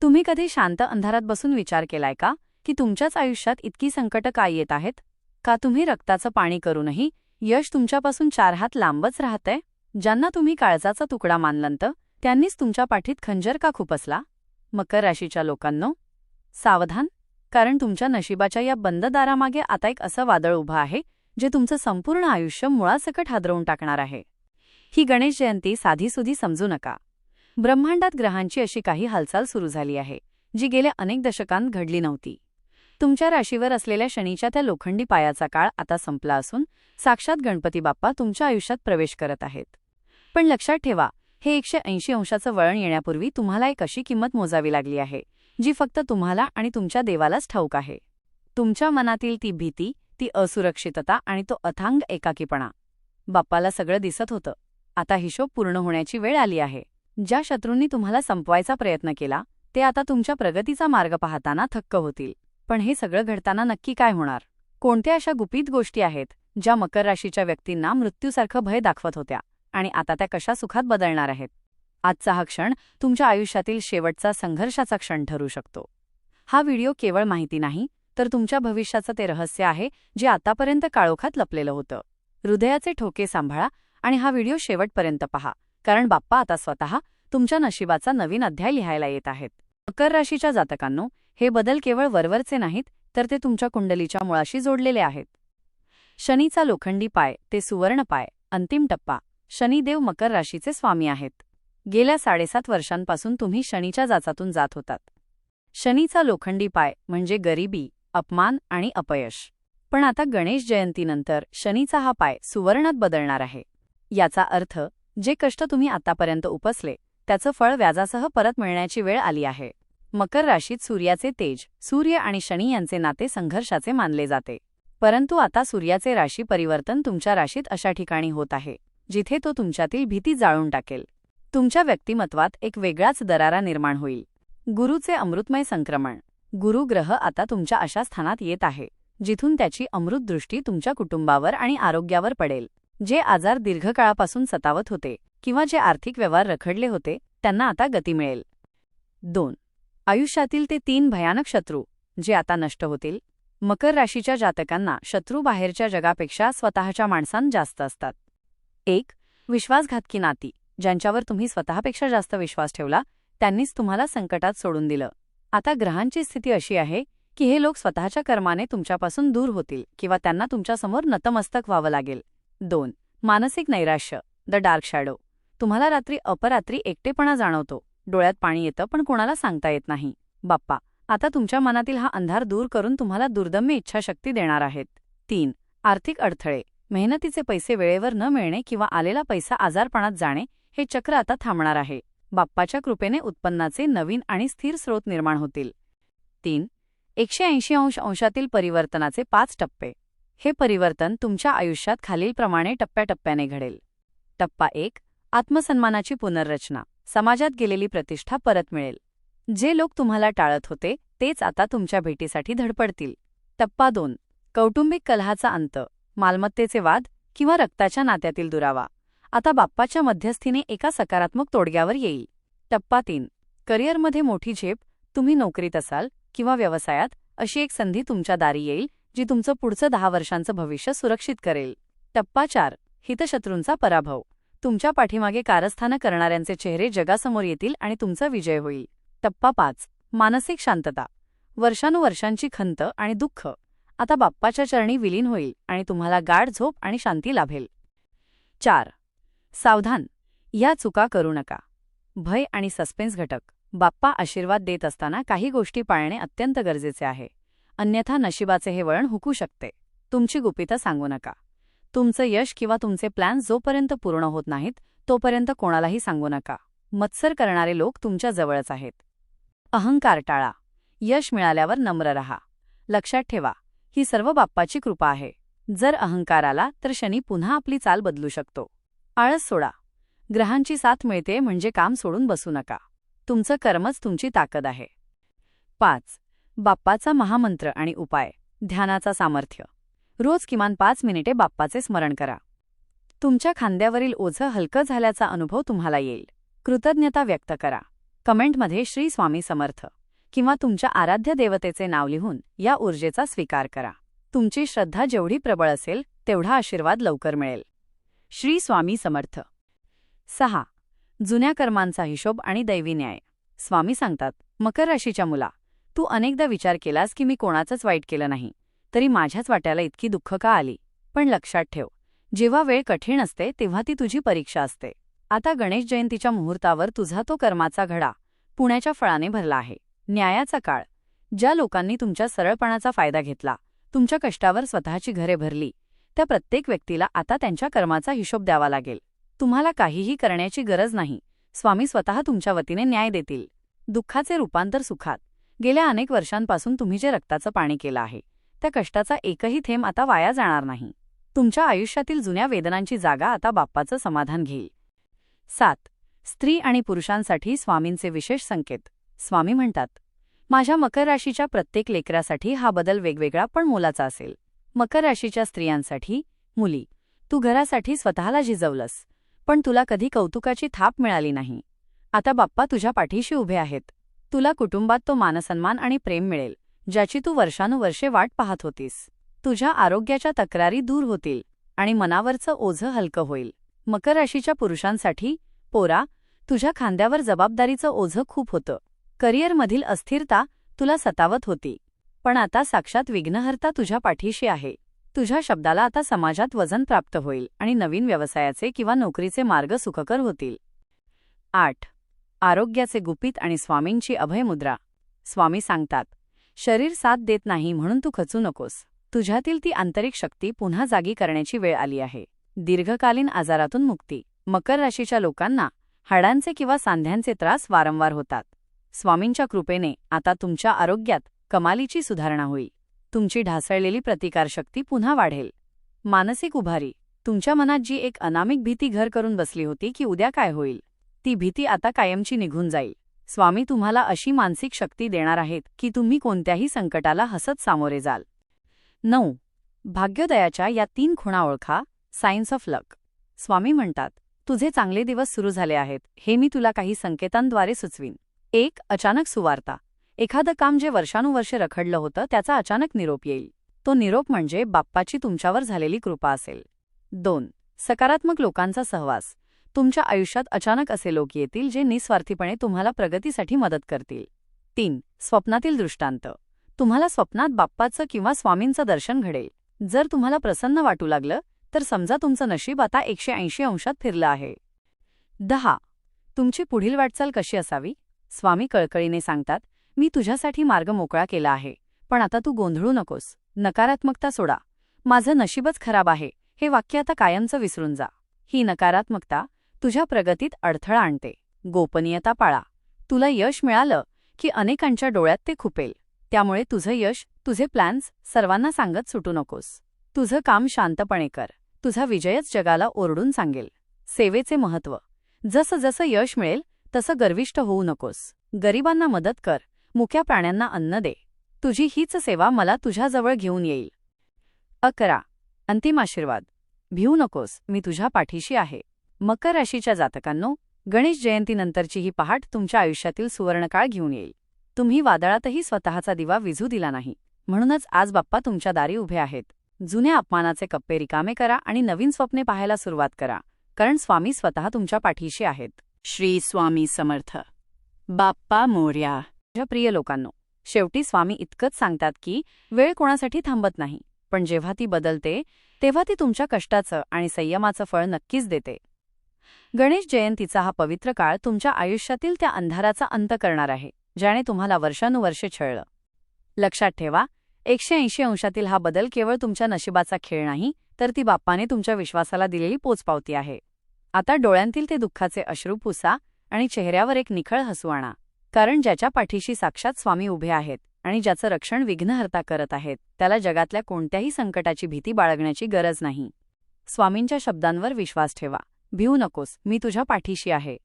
तुम्ही कधी शांत अंधारात बसून विचार केलाय का की तुमच्याच आयुष्यात इतकी संकटं का येत आहेत? का तुम्ही रक्ताचं पाणी करूनही यश तुमच्यापासून 4 हात लांबच राहतंय? ज्यांना तुम्ही काळजाचा तुकडा मानलंत त्यांनीच तुमच्या पाठीत खंजर का खुपसला? मकर राशीच्या लोकांनो, सावधान, कारण तुमच्या नशिबाच्या या बंद दारामागे आता एक असं वादळ उभं आहे जे तुमचं संपूर्ण आयुष्य मुळासकट हादरवून टाकणार आहे. ही गणेश जयंती साधीसुधी समजू नका. ब्रह्मांडात ग्रहांची अशी काही हालचाल सुरू झाली आहे जी गेल्या अनेक दशकांत घडली नव्हती. तुमच्या राशीवर असलेल्या शनीच्या त्या लोखंडी पायाचा काळ आता संपला असून साक्षात गणपती बाप्पा तुमच्या आयुष्यात प्रवेश करत आहेत. पण लक्षात ठेवा, हे 180 अंशाचं वळण येण्यापूर्वी तुम्हाला एक अशी किंमत मोजावी लागली आहे जी फक्त तुम्हाला आणि तुमच्या देवालाच ठाऊक आहे. तुमच्या मनातील ती भीती, ती असुरक्षितता आणि तो अथांग एकाकीपणा. बाप्पाला सगळं दिसत होतं. आता हिशोब पूर्ण होण्याची वेळ आली आहे. ज्या शत्रूंनी तुम्हाला संपवायचा प्रयत्न केला ते आता तुमच्या प्रगतीचा मार्ग पाहताना थक्क होतील. पण हे सगळं घडताना नक्की काय होणार? कोणत्या अशा गुपित गोष्टी आहेत ज्या मकर राशीच्या व्यक्तींना मृत्यूसारखं भय दाखवत होत्या आणि आता त्या कशा सुखात बदलणार आहेत? आजचा हा क्षण तुमच्या आयुष्यातील शेवटचा संघर्षाचा क्षण ठरू शकतो. हा व्हिडिओ केवळ माहिती नाही, तर तुमच्या भविष्याचं ते रहस्य आहे जे आतापर्यंत काळोखात लपलेलं होतं. हृदयाचे ठोके सांभाळा आणि हा व्हिडिओ शेवटपर्यंत पहा, कारण बाप्पा आता स्वतः तुमच्या नशिबाचा नवीन अध्याय लिहायला येत आहेत. मकर राशीच्या जातकांनो, हे बदल केवळ वरवरचे नाहीत, तर ते तुमच्या कुंडलीच्या मुळाशी जोडलेले आहेत. शनीचा लोखंडी पाय ते सुवर्ण पाय, अंतिम टप्पा. शनिदेव मकर राशीचे स्वामी आहेत. गेल्या 7.5 वर्षांपासून तुम्ही शनीच्या जाचातून जात होतात. शनीचा लोखंडी पाय म्हणजे गरिबी, अपमान आणि अपयश. पण आता गणेश जयंतीनंतर शनीचा हा पाय सुवर्णात बदलणार आहे. याचा अर्थ, जे कष्ट तुम्ही आतापर्यंत उपसले त्याचं फळ व्याजासह परत मिळण्याची वेळ आली आहे. मकर राशीत सूर्याचे तेज, सूर्य आणि शनी यांचे नाते संघर्षाचे मानले जाते. परंतु आता सूर्याचे राशी परिवर्तन तुमच्या राशीत अशा ठिकाणी होत आहे जिथे तो तुमच्यातील भीती जाळून टाकेल. तुमच्या व्यक्तिमत्वात एक वेगळाच दरारा निर्माण होईल. गुरुचे अमृतमय संक्रमण. गुरु ग्रह आता तुमच्या अशा स्थानात येत आहे जिथून त्याची अमृत दृष्टी तुमच्या कुटुंबावर आणि आरोग्यावर पडेल. जे आजार दीर्घकाळापासून सतावत होते किंवा जे आर्थिक व्यवहार रखडले होते त्यांना आता गती मिळेल. 2. आयुष्यातील ते 3 भयानक शत्रू जे आता नष्ट होतील. मकर राशीच्या जातकांना शत्रू बाहेरच्या जगापेक्षा स्वतःच्या माणसांत जास्त असतात. 1. विश्वासघातकी नाती. ज्यांच्यावर तुम्ही स्वतःपेक्षा जास्त विश्वास ठेवला त्यांनीच तुम्हाला संकटात सोडून दिलं. आता ग्रहांची स्थिती अशी आहे की हे लोक स्वतःच्या कर्माने तुमच्यापासून दूर होतील किंवा त्यांना तुमच्यासमोर नतमस्तक व्हावं लागेल. 2. मानसिक नैराश्य, द डार्क शॅडो. तुम्हाला रात्री अपरात्री एकटेपणा जाणवतो, डोळ्यात पाणी येतं पण कोणाला सांगता येत नाही. बाप्पा आता तुमच्या मनातील हा अंधार दूर करून तुम्हाला दुर्दम्य इच्छाशक्ती देणार आहेत. 3. आर्थिक अडथळे. मेहनतीचे पैसे वेळेवर न मिळणे किंवा आलेला पैसा आजारपणात जाणे हे चक्र आता थांबणार आहे. बाप्पाच्या कृपेने उत्पन्नाचे नवीन आणि स्थिर स्रोत निर्माण होतील. 3. 180 अंशातील परिवर्तनाचे 5 टप्पे. हे परिवर्तन तुमच्या आयुष्यात खालीलप्रमाणे टप्प्याटप्प्याने घडेल. टप्पा 1. आत्मसन्मानाची पुनर्रचना. समाजात गेलेली प्रतिष्ठा परत मिळेल. जे लोक तुम्हाला टाळत होते तेच आता तुमच्या भेटीसाठी धडपडतील. टप्पा 2. कौटुंबिक कलहाचा अंत. मालमत्तेचे वाद किंवा रक्ताच्या नात्यातील दुरावा आता बाप्पाच्या मध्यस्थीने एका सकारात्मक तोडग्यावर येईल. टप्पा 3. करिअरमध्ये मोठी झेप. तुम्ही नोकरीत असाल किंवा व्यवसायात, अशी एक संधी तुमच्या दारी येईल जी तुमचं पुढचं 10 वर्षांचं भविष्य सुरक्षित करेल. टप्पा 4. हितशत्रूंचा पराभव. तुमच्या पाठीमागे कारस्थानं करणाऱ्यांचे चेहरे जगासमोर येतील आणि तुमचा विजय होईल. टप्पा 5. मानसिक शांतता. वर्षानुवर्षांची खंत आणि दुःख आता बाप्पाच्या चरणी विलीन होईल आणि तुम्हाला गाढ झोप आणि शांती लाभेल. 4. सावधान, या चुका करू नका. भय आणि सस्पेन्स घटक. बाप्पा आशीर्वाद देत असताना काही गोष्टी पाळणे अत्यंत गरजेचे आहे, अन्यथा नशिबाचे हे वळण हुकू शकते. तुमची गुपितं सांगू नका. तुमचं यश किंवा तुमचे प्लॅन जोपर्यंत पूर्ण होत नाहीत तोपर्यंत कोणालाही सांगू नका. मत्सर करणारे लोक तुमच्या जवळच आहेत. अहंकार टाळा. यश मिळाल्यावर नम्र रहा. लक्षात ठेवा, ही सर्व बाप्पाची कृपा आहे. जर अहंकार आला तर शनी पुन्हा आपली चाल बदलू शकतो. आळस सोडा. ग्रहांची साथ मिळते म्हणजे काम सोडून बसू नका. तुमचं कर्मच तुमची ताकद आहे. 5. बाप्पाचा महामंत्र आणि उपाय. ध्यानाचा सामर्थ्य. रोज किमान 5 मिनिटे बाप्पाचे स्मरण करा. तुमच्या खांद्यावरील ओझं हलकं झाल्याचा अनुभव तुम्हाला येईल. कृतज्ञता व्यक्त करा. कमेंटमध्ये श्री स्वामी समर्थ किंवा तुमच्या आराध्य देवतेचे नाव लिहून या ऊर्जेचा स्वीकार करा. तुमची श्रद्धा जेवढी प्रबळ असेल तेवढा आशीर्वाद लवकर मिळेल. श्री स्वामी समर्थ. 6. जुन्या कर्मांचा हिशोब आणि दैवी न्याय. स्वामी सांगतात, मकर राशीच्या मुला, तू अनेकदा विचार केलास की मी कोणाचंच वाईट केलं नाही, तरी माझ्याच वाट्याला इतकी दुःख का आली. पण लक्षात ठेव, जेव्हा वेळ कठीण असते तेव्हा ती तुझी परीक्षा असते. आता गणेश जयंतीच्या मुहूर्तावर तुझा तो कर्माचा घडा पुण्याच्या फळाने भरला आहे. न्यायाचा काळ. ज्या लोकांनी तुमच्या सरळपणाचा फायदा घेतला, तुमच्या कष्टावर स्वतःची घरे भरली, त्या प्रत्येक व्यक्तीला आता त्यांच्या कर्माचा हिशोब द्यावा लागेल. तुम्हाला काहीही करण्याची गरज नाही. स्वामी स्वतः तुमच्या वतीने न्याय देतील. दुःखाचे रूपांतर सुखात. गेल्या अनेक वर्षांपासून तुम्ही जे रक्ताचं पाणी केलं आहे, त्या कष्टाचा एकही थेंब आता वाया जाणार नाही. तुमच्या आयुष्यातील जुन्या वेदनांची जागा आता बाप्पाचं समाधान घेईल. 7. स्त्री आणि पुरुषांसाठी स्वामींचे विशेष संकेत. स्वामी म्हणतात, माझ्या मकर राशीच्या प्रत्येक लेकरासाठी हा बदल वेगवेगळा पण मोलाचा असेल. मकर राशीच्या स्त्रियांसाठी, मुली, तू घरासाठी स्वतःला झिजवलंस, पण तुला कधी कौतुकाची थाप मिळाली नाही. आता बाप्पा तुझ्या पाठीशी उभे आहेत. तुला कुटुंबात तो मानसन्मान आणि प्रेम मिळेल, ज्याची तू वर्षानुवर्षे वाट पाहत होतीस. तुझ्या आरोग्याच्या तक्रारी दूर होतील आणि मनावरचं ओझं हलकं होईल. मकर राशीच्या पुरुषांसाठी, पोरा, तुझ्या खांद्यावर जबाबदारीचं ओझं खूप होतं. करिअरमधील अस्थिरता तुला सतावत होती, पण आता साक्षात विघ्नहर्ता तुझ्या पाठीशी आहे. तुझ्या शब्दाला आता समाजात वजन प्राप्त होईल आणि नवीन व्यवसायाचे किंवा नोकरीचे मार्ग सुखकर होतील. 8. आरोग्याचे गुपित आणि स्वामींची अभयमुद्रा. स्वामी सांगतात, शरीर साथ देत नाही म्हणून तू खचू नकोस. तुझ्यातील ती आंतरिक शक्ती पुन्हा जागी करण्याची वेळ आली आहे. दीर्घकालीन आजारातून मुक्ती. मकर राशीच्या लोकांना हाडांचे किंवा सांध्यांचे त्रास वारंवार होतात. स्वामींच्या कृपेने आता तुमच्या आरोग्यात कमालीची सुधारणा होईल. तुमची ढासळलेली प्रतिकारशक्ती पुन्हा वाढेल. मानसिक उभारी. तुमच्या मनात जी एक अनामिक भीती घर करून बसली होती की उद्या काय होईल, ती भीती आता कायमची निघून जाईल. स्वामी तुम्हाला अशी मानसिक शक्ती देणार आहेत की तुम्ही कोणत्याही संकटाला हसत सामोरे जाल. 9. भाग्योदयाच्या या 3 खुणा ओळखा. सायन्स ऑफ लक. स्वामी म्हणतात, तुझे चांगले दिवस सुरू झाले आहेत हे मी तुला काही संकेतांद्वारे सुचवीन. 1. अचानक सुवार्ता. एखादं काम जे वर्षानुवर्षे रखडलं होतं त्याचा अचानक निरोप येईल. तो निरोप म्हणजे बाप्पाची तुमच्यावर झालेली कृपा असेल. 2. सकारात्मक लोकांचा सहवास. तुमच्या आयुष्यात अचानक असे लोक येतील जे निस्वार्थीपणे तुम्हाला प्रगतीसाठी मदत करतील. 3. स्वप्नातील दृष्टांत. तुम्हाला स्वप्नात बाप्पाचं किंवा स्वामींचं दर्शन घडेल. जर तुम्हाला प्रसन्न वाटू लागलं तर समजा तुमचं नशीब आता 180 अंशात फिरलं आहे. 10. तुमची पुढील वाटचाल कशी असावी. स्वामी कळकळीने सांगतात, मी तुझ्यासाठी मार्ग मोकळा केला आहे, पण आता तू गोंधळू नकोस. नकारात्मकता सोडा. माझं नशीबच खराब आहे हे वाक्य आता कायमचं विसरून जा. ही नकारात्मकता तुझ्या प्रगतीत अडथळा आणते. गोपनीयता पाळा. तुला यश मिळालं की अनेकांच्या डोळ्यात ते खुपेल. त्यामुळे तुझं यश, तुझे प्लॅन्स सर्वांना सांगत सुटू नकोस. तुझं काम शांतपणे कर. तुझा विजयच जगाला ओरडून सांगेल. सेवेचे महत्त्व. जसं जसं यश मिळेल तसं गर्विष्ठ होऊ नकोस. गरिबांना मदत कर. मुक्या प्राण्यांना अन्न दे. तुझी हीच सेवा मला तुझ्याजवळ घेऊन येईल. 11. अंतिम आशीर्वाद. भिवू नकोस, मी तुझ्या पाठीशी आहे. मकर राशीच्या जातकांनो, गणेश जयंतीनंतरची ही पहाट तुमच्या आयुष्यातील सुवर्णकाळ घेऊन येईल. तुम्ही वादळातही स्वतःचा दिवा विझू दिला नाही, म्हणूनच आज बाप्पा तुमच्या दारी उभे आहेत. जुन्या अपमानाचे कप्पे रिकामे करा आणि नवीन स्वप्ने पाहायला सुरुवात करा, कारण स्वामी स्वतः तुमच्या पाठीशी आहेत. श्री स्वामी समर्थ. बाप्पा मोरया. माझ्या प्रिय लोकांनो, शेवटी स्वामी इतकंच सांगतात की वेळ कोणासाठी थांबत नाही, पण जेव्हा ती बदलते तेव्हा ती तुमच्या कष्टाचं आणि संयमाचं फळ नक्कीच देते. गणेश जयंतीचा हा पवित्र काळ तुमच्या आयुष्यातील त्या अंधाराचा अंत करणार आहे, ज्याने तुम्हाला वर्षानुवर्षे छळलं. लक्षात ठेवा, 180 अंशातील हा बदल केवळ तुमच्या नशिबाचा खेळ नाही, तर ती बाप्पाने तुमच्या विश्वासाला दिलेली पोचपावती आहे. आता डोळ्यांतील ते दुःखाचे अश्रू पुसा आणि चेहऱ्यावर एक निखळ हसू आणा, कारण ज्याच्या पाठीशी साक्षात स्वामी उभे आहेत आणि ज्याचं रक्षण विघ्नहर्ता करत आहेत, त्याला जगातल्या कोणत्याही संकटाची भीती बाळगण्याची गरज नाही. स्वामींच्या शब्दांवर विश्वास ठेवा. भिवू नकोस, मी तुझ्या पाठीशी आहे.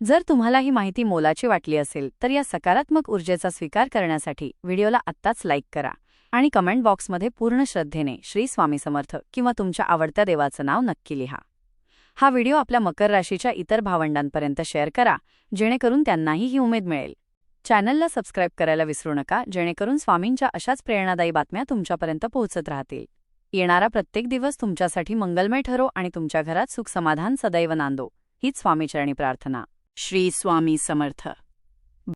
जर तुम्हाला ही माहिती मोलाची वाटली असेल तर या सकारात्मक ऊर्जेचा स्वीकार करण्यासाठी व्हिडिओला आत्ताच लाईक करा आणि कमेंट बॉक्समध्ये पूर्ण श्रद्धेने श्री स्वामी समर्थ किंवा तुमच्या आवडत्या देवाचं नाव नक्की लिहा. हा व्हिडिओ आपल्या मकर राशीच्या इतर भावंडांपर्यंत शेअर करा, जेणेकरून त्यांनाही ही उमेद मिळेल. चॅनलला सबस्क्राईब करायला विसरू नका, जेणेकरून स्वामींच्या अशाच प्रेरणादायी बातम्या तुमच्यापर्यंत पोहोचत राहतील. येणारा प्रत्येक दिवस तुमच्यासाठी मंगलमय ठरो आणि तुमच्या घरात सुख समाधान सदैव नांदो, हीच स्वामीचरणी प्रार्थना. श्री स्वामी समर्थ.